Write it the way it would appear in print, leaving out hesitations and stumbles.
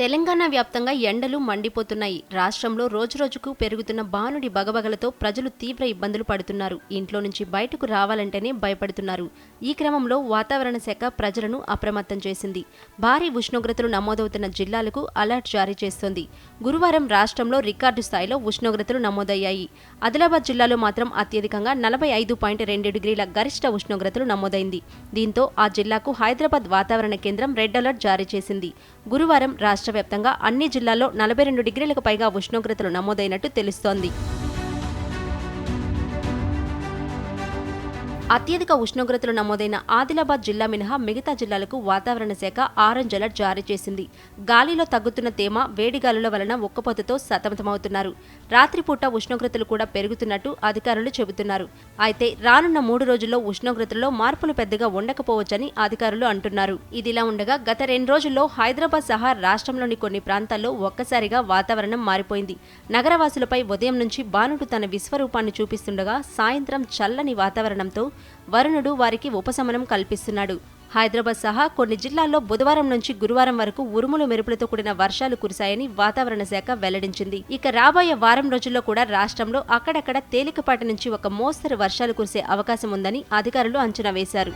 తెలంగాణ వ్యాప్తంగా ఎండలు మండిపోతున్నాయి. రాష్ట్రంలో రోజురోజుకు పెరుగుతున్న బానుడి బగబగలతో ప్రజలు తీవ్ర ఇబ్బందులు పడుతున్నారు. ఇంట్లో నుంచి బయటకు రావాలంటేనే భయపడుతున్నారు. ఈ క్రమంలో వాతావరణ శాఖ ప్రజలను అప్రమత్తం చేసింది. భారీ ఉష్ణోగ్రతలు నమోదవుతున్న జిల్లాలకు అలర్ట్ జారీ చేస్తోంది. గురువారం రాష్ట్రంలో రికార్డు స్థాయిలో ఉష్ణోగ్రతలు నమోదయ్యాయి. ఆదిలాబాద్ జిల్లాలో మాత్రం అత్యధికంగా 45.2 డిగ్రీల గరిష్ట ఉష్ణోగ్రతలు నమోదైంది. దీంతో ఆ జిల్లాకు హైదరాబాద్ వాతావరణ కేంద్రం రెడ్ అలర్ట్ జారీ చేసింది. గురువారం రాష్ట్ర వ్యాప్తంగా అన్ని జిల్లాల్లో 42 డిగ్రీలకు పైగా ఉష్ణోగ్రతలు నమోదైనట్టు తెలుస్తోంది. అత్యధిక ఉష్ణోగ్రతలు నమోదైన ఆదిలాబాద్ జిల్లా మినహా మిగతా జిల్లాలకు వాతావరణ శాఖ ఆరెంజ్ అలర్ట్ జారీ చేసింది. గాలిలో తగ్గుతున్న తేమ, వేడిగాలుల వలన ఉక్కపోతతో సతమతమవుతున్నారు. రాత్రిపూట ఉష్ణోగ్రతలు కూడా పెరుగుతున్నట్టు అధికారులు చెబుతున్నారు. అయితే రానున్న 3 రోజుల్లో ఉష్ణోగ్రతల్లో మార్పులు పెద్దగా ఉండకపోవచ్చని అధికారులు అంటున్నారు. ఇదిలా ఉండగా గత 2 రోజుల్లో హైదరాబాద్ సహా రాష్ట్రంలోని కొన్ని ప్రాంతాల్లో ఒక్కసారిగా వాతావరణం మారిపోయింది. నగరవాసులపై ఉదయం నుంచి బాణుడు తన విశ్వరూపాన్ని చూపిస్తుండగా సాయంత్రం చల్లని వాతావరణంతో వరుణుడు వారికి ఉపశమనం కల్పిస్తున్నాడు. హైదరాబాద్ సహా కొన్ని జిల్లాల్లో బుధవారం నుంచి గురువారం వరకు ఉరుములు మెరుపులతో కూడిన వర్షాలు కురిశాయని వాతావరణ శాఖ వెల్లడించింది. ఇక రాబోయే వారం రోజుల్లో కూడా రాష్ట్రంలో అక్కడక్కడ తేలికపాటి నుంచి ఒక మోస్తరు వర్షాలు కురిసే అవకాశం ఉందని అధికారులు అంచనా వేశారు.